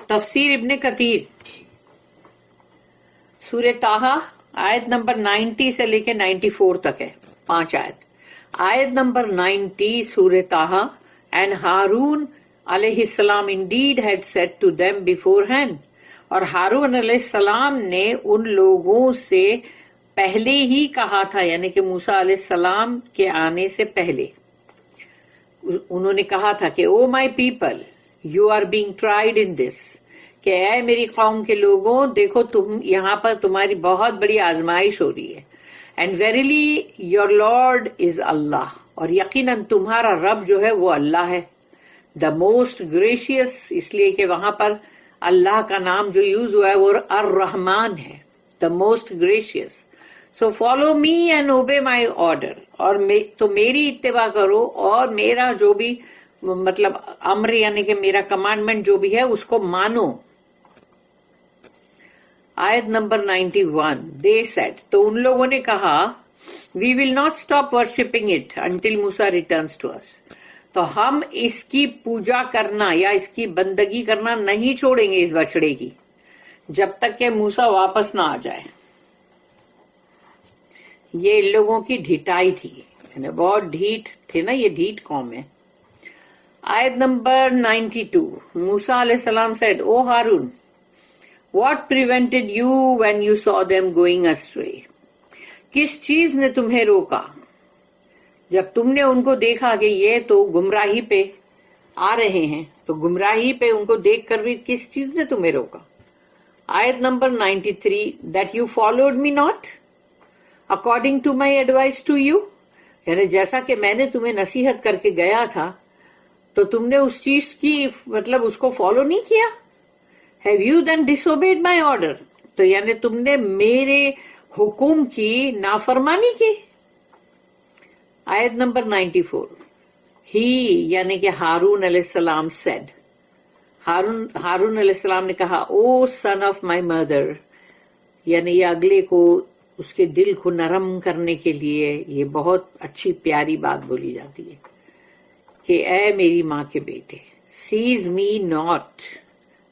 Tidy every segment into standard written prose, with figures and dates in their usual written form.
تفسیر ابن کثیر سورہ طٰہٰ آیت نمبر 90 سے لے کے 94 تک ہے، 5 آیت. آیت نمبر 90 سورہ طٰہٰ. اینڈ ہارون علیہ السلام indeed had said to them beforehand، اور ہارون علیہ السلام نے ان لوگوں سے پہلے ہی کہا تھا، یعنی کہ موسیٰ علیہ السلام کے آنے سے پہلے انہوں نے کہا تھا کہ oh my people you are being tried in this, کہ اے میری قوم کے لوگوں دیکھو تم یہاں پر تمہاری بہت بڑی آزمائش ہو رہی ہے. اینڈ ویریلی یور لارڈ از اللہ، اور یقیناً تمہارا رب جو ہے وہ اللہ ہے. دا موسٹ گریشیس، اس لیے کہ وہاں پر اللہ کا نام جو یوز ہوا ہے وہ الرحمن ہے، the most gracious. So follow me and obey my order, اور تو میری اتباع کرو اور میرا جو بھی مطلب امر یعنی کہ میرا کمانڈمنٹ جو بھی ہے اس کو مانو. آیت نمبر 91 دے سیٹ، تو ان لوگوں نے کہا we will not stop worshipping it until Musa returns to us, تو ہم اس کی پوجا کرنا یا اس کی بندگی کرنا نہیں چھوڑیں گے اس بچڑے کی جب تک کہ موسیٰ واپس نہ آ جائے. یہ ان لوگوں کی ڈھٹائی تھی، یعنی بہت ڈھیٹ تھے نا، یہ ڈھیٹ قوم ہے. آیت نمبر 92 موسیٰ علیہ السلام said, O Harun, what prevented you when you saw them going astray؟ کس چیز نے تمہیں روکا جب تم نے ان کو دیکھا کہ یہ تو گمراہی پہ آ رہے ہیں، تو گمراہی پہ ان کو دیکھ کر بھی کس چیز نے تمہیں روکا. آیت number 93 that you followed me not according to my advice to you، یعنی جیسا کہ میں نے تمہیں نصیحت کر کے گیا تھا تو تم نے اس چیز کی مطلب اس کو فالو نہیں کیا. Have you then disobeyed my order؟ تو یعنی تم نے میرے حکم کی نافرمانی کی. آیت نمبر 94 ہی یعنی کہ ہارون علیہ السلام said، ہارون علیہ السلام نے کہا او سن آف مائی مدر، یعنی یہ اگلے کو اس کے دل کو نرم کرنے کے لیے یہ بہت اچھی پیاری بات بولی جاتی ہے کہ اے میری ماں کے بیٹے، says me not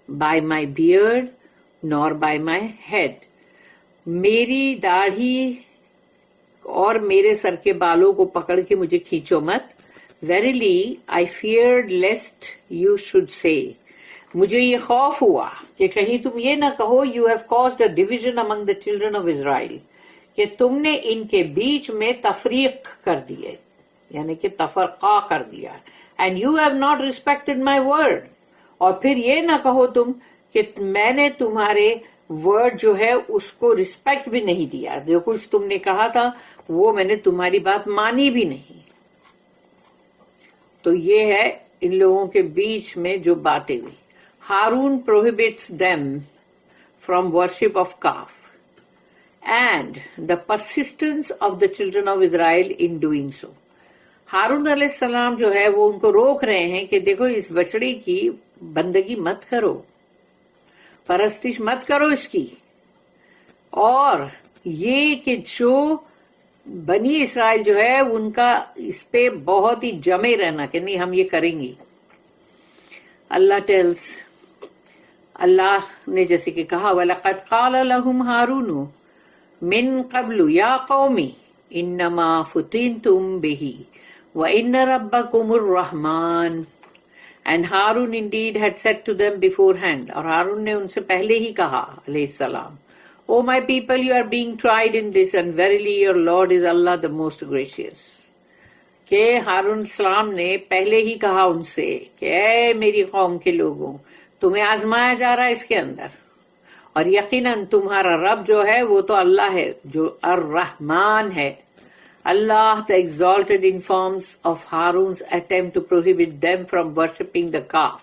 by my beard nor by my head, میری داڑھی اور میرے سر کے بالوں کو پکڑ کے مجھے کھینچو مت. Verily I feared least you should say, مجھے یہ خوف ہوا کہ کہیں تم یہ نہ کہو you have caused a division Umang the children of Israel, کہ تم نے ان کے بیچ میں تفریق کر دیے، یعنی کہ تفرقہ کر دیا. And you have not respected my word, اور پھر یہ نہ کہو تم کہ میں نے تمہارے ورڈ جو ہے اس کو ریسپیکٹ بھی نہیں دیا، جو کچھ تم نے کہا تھا وہ میں نے تمہاری بات مانی بھی نہیں. تو یہ ہے ان لوگوں کے بیچ میں جو باتیں ہوئی. Haroon prohibits them from worship of calf and the persistence of the children of Israel in doing so. Haroon علیہ السلام جو ہے وہ ان کو روک رہے ہیں کہ دیکھو اس بچڑی کی بندگی مت کرو، پرستش مت کرو اس کی، اور یہ کہ جو بنی اسرائیل جو ہے ان کا اس پہ بہت ہی جمے رہنا کہ نہیں ہم یہ کریں گی. اللہ ٹیلز، اللہ نے جیسے کہ کہا وَلَقَدْ قَالَ لَهُمْ هَارُونُ مِن قَبْلُ يَا قَوْمِ إِنَّمَا فُتِنْتُمْ بِهِ وَإِنَّ رَبَّكُمُ الرَّحْمَنُ. And Harun indeed had said to them beforehand، اور ہارون نے ان سے پہلے ہی کہا علیہ السلام، O my people, you are being tried in this and verily your Lord is Allah the most gracious. کہ ہارون السلام نے پہلے ہی کہا ان سے کہ اے میری قوم کے لوگوں تمہیں آزمایا جا رہا ہے اس کے اندر، اور یقیناً تمہارا رب جو ہے وہ تو اللہ ہے جو الرحمن ہے. Allah the exalted informs of Harun's attempt to prohibit them from worshipping the calf,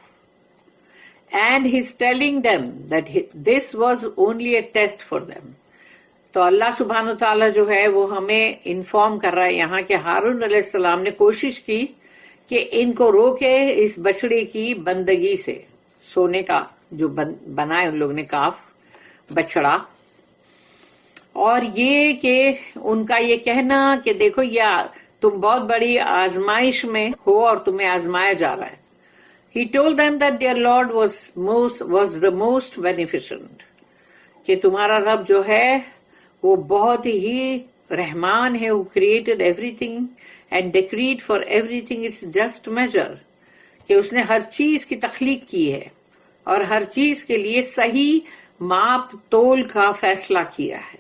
and he's telling them that this was only a test for them. تو اللہ سبحانہ تعالیٰ جو ہے وہ ہمیں انفارم کر رہا ہے یہاں کہ ہارون علیہ السلام نے کوشش کی کہ ان کو روکے اس بچڑے کی بندگی سے، سونے کا جو بنائے ان لوگ نے کاف بچڑا، اور یہ کہ ان کا یہ کہنا کہ دیکھو یہ تم بہت بڑی آزمائش میں ہو اور تمہیں آزمایا جا رہا ہے. He told them that their Lord was the most beneficent. کہ تمہارا رب جو ہے وہ بہت ہی رحمان ہے, who created everything and decreed for everything its just measure. کہ اس نے ہر چیز کی تخلیق کی ہے اور ہر چیز کے لیے صحیح ماپ تول کا فیصلہ کیا ہے.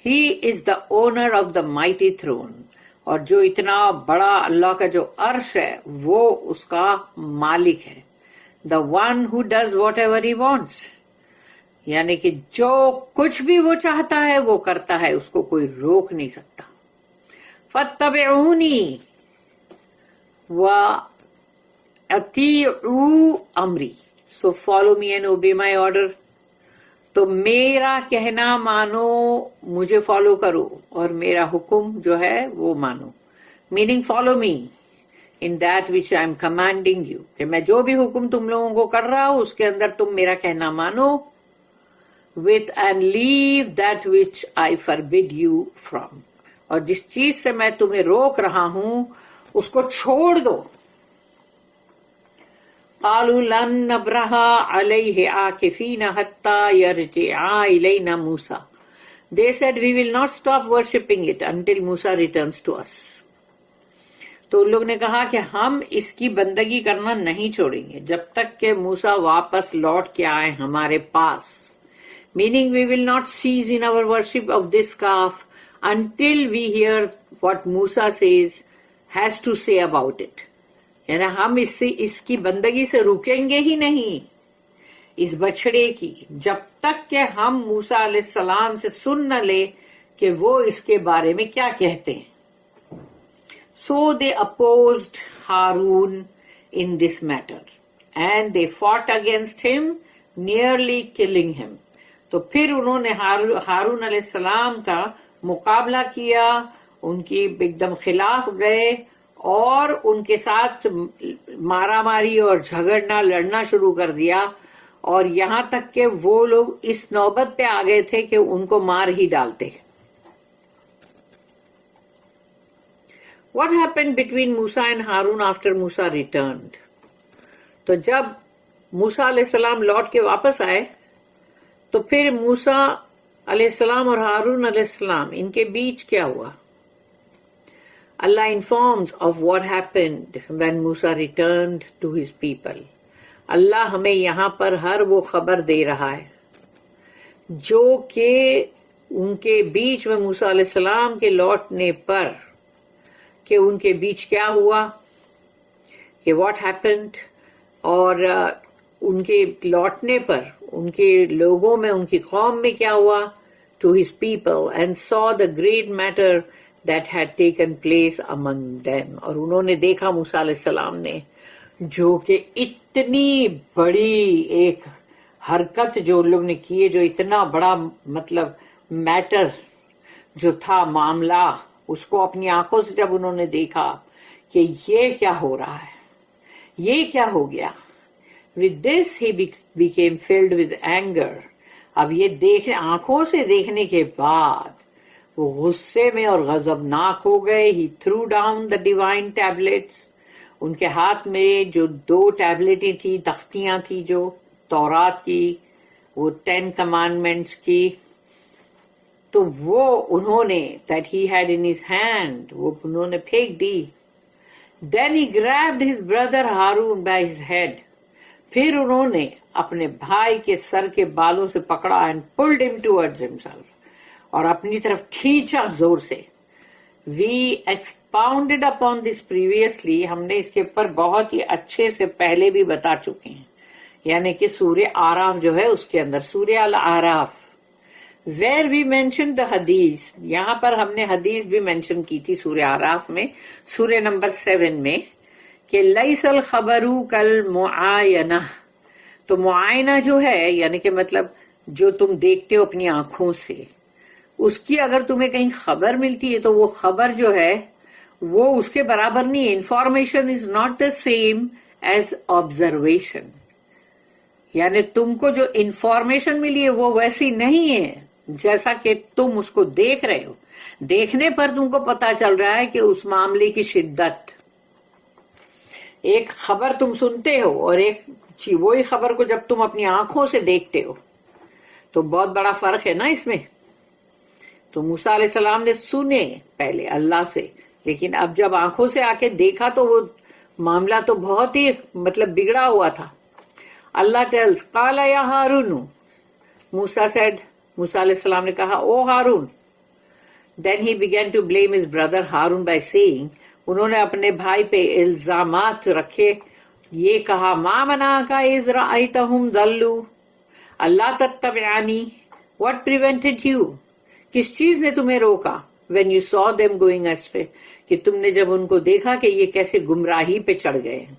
He is the owner of the mighty throne. اور جو اتنا بڑا اللہ کا جو عرش ہے وہ اس کا مالک ہے. The one who does whatever he wants. یعنی کہ جو کچھ بھی وہ چاہتا ہے وہ کرتا ہے, اس کو کوئی روک نہیں سکتا. فَاتَّبِعُونِي وَأَطِيعُوا أَمْرِي. So follow me and obey my order. تو میرا کہنا مانو, مجھے فالو کرو اور میرا حکم جو ہے وہ مانو. Meaning follow me in that which I am commanding you. کہ میں جو بھی حکم تم لوگوں کو کر رہا ہوں اس کے اندر تم میرا کہنا مانو. with and leave that which I forbid you from. اور جس چیز سے میں تمہیں روک رہا ہوں اس کو چھوڑ دو. قالوا لن نبرح علیہ عاکفین حتی یرجع الینا موسیٰ. They said we will not stop worshipping it until Musa returns to us. تو ان لوگ نے کہا کہ ہم اس کی بندگی کرنا نہیں چھوڑیں گے جب تک کہ موسیٰ واپس لوٹ کے آئے ہمارے پاس. Meaning we will not cease in our worship of this calf until we hear what Musa has to say about it. یعنی ہم اس کی بندگی سے رکیں گے ہی نہیں اس بچڑے کی جب تک کہ ہم موسیٰ علیہ السلام سے سن نہ لے کہ وہ اس کے بارے میں کیا کہتے ہیں. So they opposed Harun in this matter and they fought against him, nearly killing him. تو پھر انہوں نے ہارون علیہ السلام کا مقابلہ کیا, ان کی ایک دم خلاف گئے اور ان کے ساتھ مارا ماری اور جھگڑنا لڑنا شروع کر دیا, اور یہاں تک کہ وہ لوگ اس نوبت پہ آ گئے تھے کہ ان کو مار ہی ڈالتے. What happened between Musa and Harun after Musa returned? تو جب موسیٰ علیہ السلام لوٹ کے واپس آئے تو پھر موسیٰ علیہ السلام اور ہارون علیہ السلام ان کے بیچ کیا ہوا؟ Allah informs of what happened when Musa returned to his people. اللہ ہمیں یہاں پر ہر وہ خبر دے رہا ہے جو کہ ان کے بیچ میں موسیٰ علیہ السلام کے لوٹنے پر کہ ان کے بیچ کیا ہوا, کہ what happened, اور ان کے لوٹنے پر ان کے لوگوں میں ان کی قوم میں کیا ہوا, to his people, and saw the great matter that had taken place among them. اور انہوں نے دیکھا موسیٰ علیہ السلام نے جو کہ اتنی بڑی ایک حرکت جو ان لوگ نے کی ہے, جو اتنا بڑا مطلب میٹر جو تھا معاملہ, اس کو اپنی آنکھوں سے جب انہوں نے دیکھا کہ یہ کیا ہو رہا ہے, یہ کیا ہو گیا. With this he became filled with anger. اب یہ آنکھوں سے دیکھنے کے بعد وہ غصے میں اور غضبناک ہو گئے. He threw down the divine tablets. ان کے ہاتھ میں جو 2 ٹیبلٹیں تھی, تختیاں تھی جو تورات کی, وہ 10 commandments کی, تو وہ انہوں نے that he had in his hand وہ انہوں نے پھینک دی. Then he grabbed his brother Harun by his head. پھر انہوں نے اپنے بھائی کے سر کے بالوں سے پکڑا and pulled him towards himself, اور اپنی طرف کھینچا زور سے. We expounded upon this previously. ہم نے اس کے اوپر بہت ہی اچھے سے پہلے بھی بتا چکے ہیں, یعنی کہ سورہ آراف جو ہے اس کے اندر, سورہ الاعراف, where we mentioned the hadith. یہاں پر ہم نے حدیث بھی مینشن کی تھی سورہ آراف میں, سورہ نمبر 7 میں, کہ لیس الخبر کالمعاینہ. تو معائنہ جو ہے یعنی کہ مطلب جو تم دیکھتے ہو اپنی آنکھوں سے, اس کی اگر تمہیں کہیں خبر ملتی ہے تو وہ خبر جو ہے وہ اس کے برابر نہیں ہے. Information is not the same as observation. یعنی تم کو جو انفارمیشن ملی ہے وہ ویسی نہیں ہے جیسا کہ تم اس کو دیکھ رہے ہو. دیکھنے پر تم کو پتا چل رہا ہے کہ اس معاملے کی شدت. ایک خبر تم سنتے ہو اور ایک وہی خبر کو جب تم اپنی آنکھوں سے دیکھتے ہو تو بہت بڑا فرق ہے نا اس میں. تو موسیٰ علیہ السلام نے سنے پہلے اللہ سے، لیکن اب جب آنکھوں سے آ کے دیکھا تو وہ معاملہ تو بہت ہی مطلب بگڑا ہوا تھا. اللہ ٹیلز قال یا ہارون، موسیٰ سیڈ، موسیٰ علیہ السلام نے کہا او Haroon. Then he began to blame his brother Harun by saying، انہوں نے اپنے بھائی پہ الزامات رکھے، یہ کہا ما منعک اذ رأیتہم ضلوا اللہ تتبعانی، what prevented you، کس چیز نے تمہیں روکا when you saw them going astray، کہ تم نے جب ان کو دیکھا کہ یہ کیسے گمراہی پہ چڑھ گئے ہیں،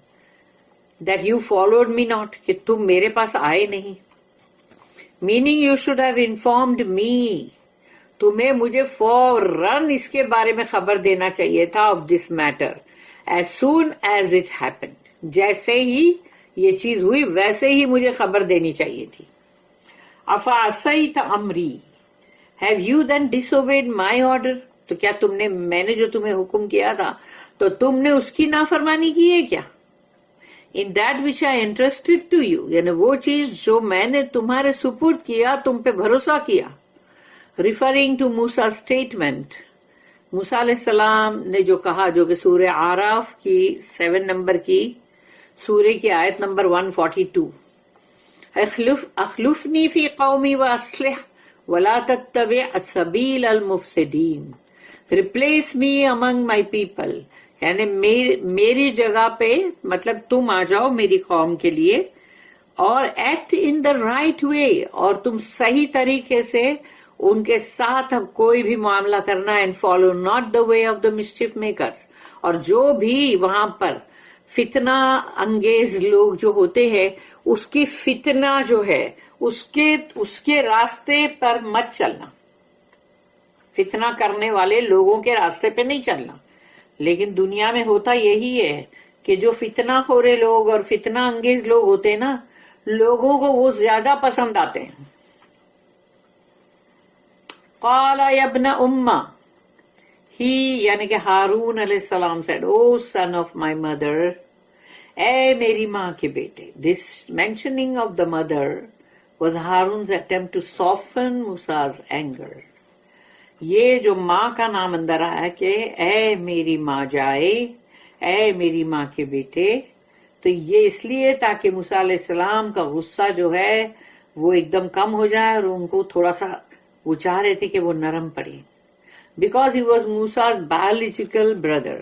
that you followed me not، کہ تم میرے پاس آئے نہیں، meaning you should have informed me، تمہیں مجھے فوراً اس کے بارے میں خبر دینا چاہیے تھا of this matter as soon as it happened، جیسے ہی یہ چیز ہوئی ویسے ہی مجھے خبر دینی چاہیے تھی. افعصیت امری، have you then disobeyed my order، تو کیا تم نے، میں نے جو تمہیں حکم کیا تھا تو تم نے اس کی نافرمانی کی ہے کیا. in that which I entrusted to you، یعنی وہ چیز جو میں نے تمہارے سپرد کیا، تم پہ بھروسہ کیا. ریفرنگ ٹو موسیٰ اسٹیٹمنٹ، موسیٰ علیہ السلام نے جو کہا، جو کہ سورہ اعراف کی 7 نمبر کی سورہ کی آیت نمبر 142، اخلفنی فی قومی واصلح ولا تتبع سبیل المفسدین، replace me Umang my people, یعنی میری جگہ پہ مطلب تم آ جاؤ میری قوم کے لیے اور act in the right way, اور تم صحیح طریقے سے ان کے ساتھ اب کوئی بھی معاملہ کرنا، and follow not the way of the mischief makers, اور جو بھی وہاں پر فتنہ انگیز لوگ جو ہوتے ہیں اس کی فتنہ جو ہے اس کے راستے پر مت چلنا، فتنہ کرنے والے لوگوں کے راستے پہ نہیں چلنا. لیکن دنیا میں ہوتا یہی ہے کہ جو فتنہ خورے لوگ اور فتنہ انگیز لوگ ہوتے ہیں نا، لوگوں کو وہ زیادہ پسند آتے ہیں. قال یا ابن امہ، ہی یعنی کہ ہارون علیہ السلام said، O son of my mother، اے میری ماں کے بیٹے. This mentioning of the mother was Harun's attempt to soften Musa's anger. یہ جو ماں کا نام اندر آیا کہ اے میری ماں جائے، اے میری ماں کے بیٹے، تو یہ اس لیے تاکہ موسیٰ علیہ السلام کا غصہ جو ہے وہ ایک دم کم ہو جائے اور ان کو تھوڑا سا وہ چاہ رہے تھے کہ وہ نرم پڑے. Because he was Musa's biological brother,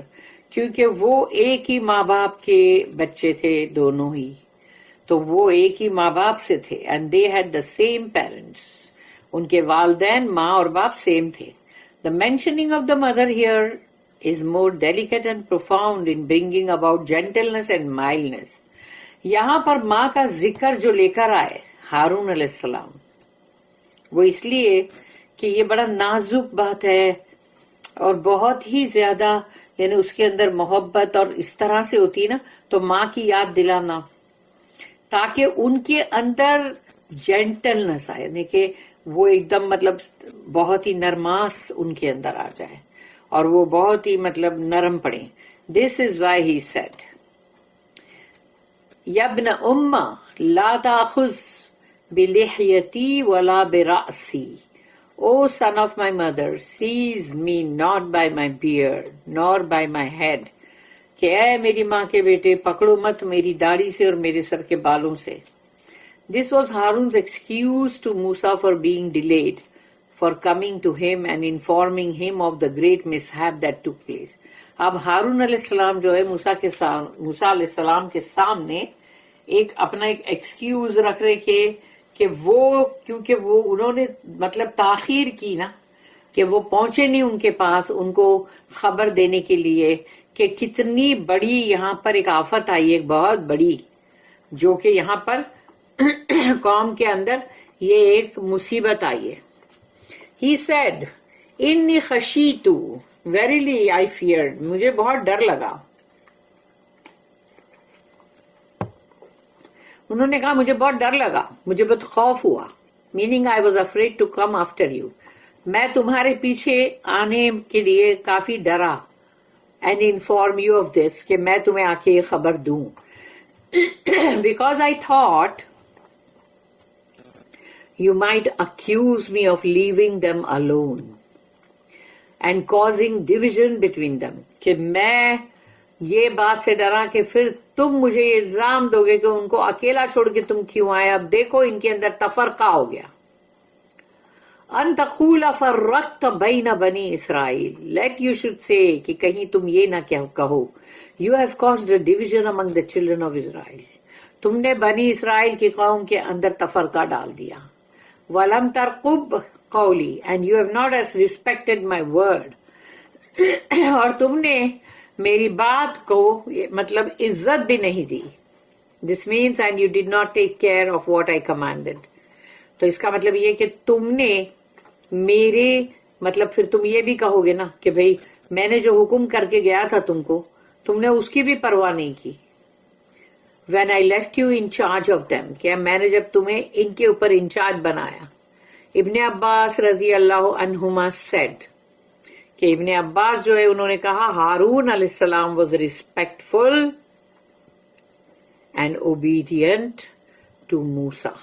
کیونکہ وہ ایک ہی ماں باپ کے بچے تھے دونوں ہی، تو وہ ایک ہی ماں باپ سے تھے. And they had the same parents, ان کے والدین ماں اور باپ سیم تھے. The mentioning of the mother here is more delicate and profound in bringing about gentleness and mildness. یہاں پر ماں کا ذکر جو لے کر آئے ہارون علیہ السلام، وہ اس لیے کہ یہ بڑا نازک بات ہے اور بہت ہی زیادہ، یعنی اس کے اندر محبت اور اس طرح سے ہوتی ہے نا، تو ماں کی یاد دلانا تاکہ ان کے اندر جینٹلنس آئے، یعنی کہ وہ ایک دم مطلب بہت ہی نرماس ان کے اندر آ جائے اور وہ بہت ہی مطلب نرم پڑے. دس از وائی ہی سیڈ یا ابن امہ لا تاخذ بلحیتی ولا برأسی، O son of my mother, seize me not by my beard nor by my head، کہ اے میری ماں کے بیٹے پکڑو مت میری داڑھی سے اور میرے سر کے بالوں سے. This was Harun's excuse to Musa for being delayed, for coming to him and informing him of the great mishap that took place. اب ہارون علیہ السلام جو ہے موسیٰ علیہ السلام کے سامنے ایک اپنا ایک ایکسکیوز رکھ رہے کہ وہ کیونکہ وہ انہوں نے مطلب تاخیر کی نا، کہ وہ پہنچے نہیں ان کے پاس ان کو خبر دینے کے لیے کہ کتنی بڑی یہاں پر ایک آفت آئی، ایک بہت بڑی، جو کہ یہاں پر قوم کے اندر یہ ایک مصیبت آئی ہے. He said، انی خشیت، verily I feared، مجھے بہت ڈر لگا. انہوں نے کہا مجھے بہت ڈر لگا، مجھے بہت خوف ہوا. Meaning I was afraid to come after you, میں تمہارے پیچھے آنے کے لیے کافی ڈرا. and inform you of this, کہ میں تمہیں آ کے یہ خبر دوں. Because I thought you might accuse me of leaving them alone and causing division between them, کہ میں یہ بات سے ڈرا کہ پھر تم مجھے یہ الزام دو گے کہ ان کو اکیلا چھوڑ کے تم کیوں آئے. اب دیکھو ان کے اندر تفرقہ ہو گیا. ان تقول فرقت بین بنی اسرائیل, لیٹ یو شوڈ سے, کہ کہیں تم یہ نہ کہو you have caused a division Umang the children of Israel, تم نے بنی اسرائیل کی قوم کے اندر تفرقہ ڈال دیا. وَلَمْ تَرْقُبْ قَوْلِي, and you have not respected my word, اور تم نے میری بات کو مطلب عزت بھی نہیں دی. This means and you did not take care of what I commanded. تو اس کا مطلب یہ کہ تم نے میرے مطلب پھر تم یہ بھی کہو گے نا کہ بھئی میں نے جو حکم کر کے گیا تھا تم کو, تم نے اس کی بھی پرواہ نہیں کی. When I left you in charge of them, کہ میں نے جب تمہیں ان کے اوپر انچارج بنایا. ابن عباس رضی اللہ عنہما said, کہ ابن عباس جو ہے انہوں نے کہا ہارون علیہ السلام was respectful and obedient to Musa.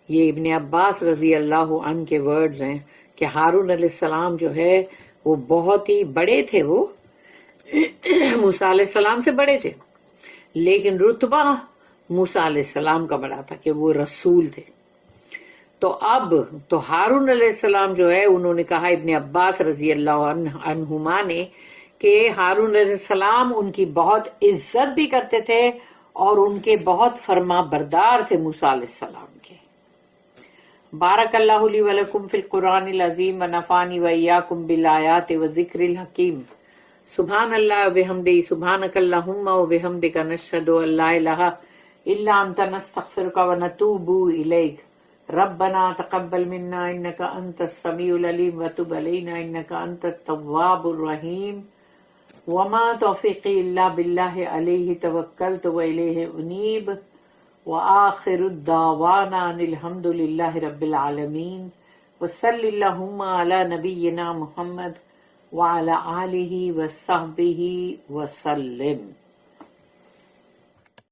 یہ ابن عباس رضی اللہ عنہ کے ورڈز ہیں کہ ہارون علیہ السلام جو ہے وہ بہت ہی بڑے تھے, وہ موسیٰ علیہ السلام سے بڑے تھے, لیکن رتبہ موسیٰ علیہ السلام کا بڑا تھا کہ وہ رسول تھے. تو اب تو ہارون علیہ السلام جو ہے انہوں نے کہا ابن عباس رضی اللہ عنہما نے کہ ہارون علیہ السلام ان کی بہت عزت بھی کرتے تھے اور ان کے بہت فرما بردار تھے موسیٰ علیہ السلام کے. بارک اللہ لی ولکم فی القرآن العظیم ونفعنی وإیاکم بالآیات والذکر الحکیم. سبحان اللہ وبحمدہ, سبحانک اللہم وبحمدک, نشہد ان لا الہ الا انت, نستغفرک ونتوب الیک. ربنا تقبل منا انك انت السميع العليم وتب علينا انك انت التواب الرحيم. وما توفيقي الا بالله عليه توكلت واليه انيب. واخر الدعوانا ان الحمد لله رب العالمين. وصلى اللهم على نبينا محمد وعلى آله وصحبه وسلم.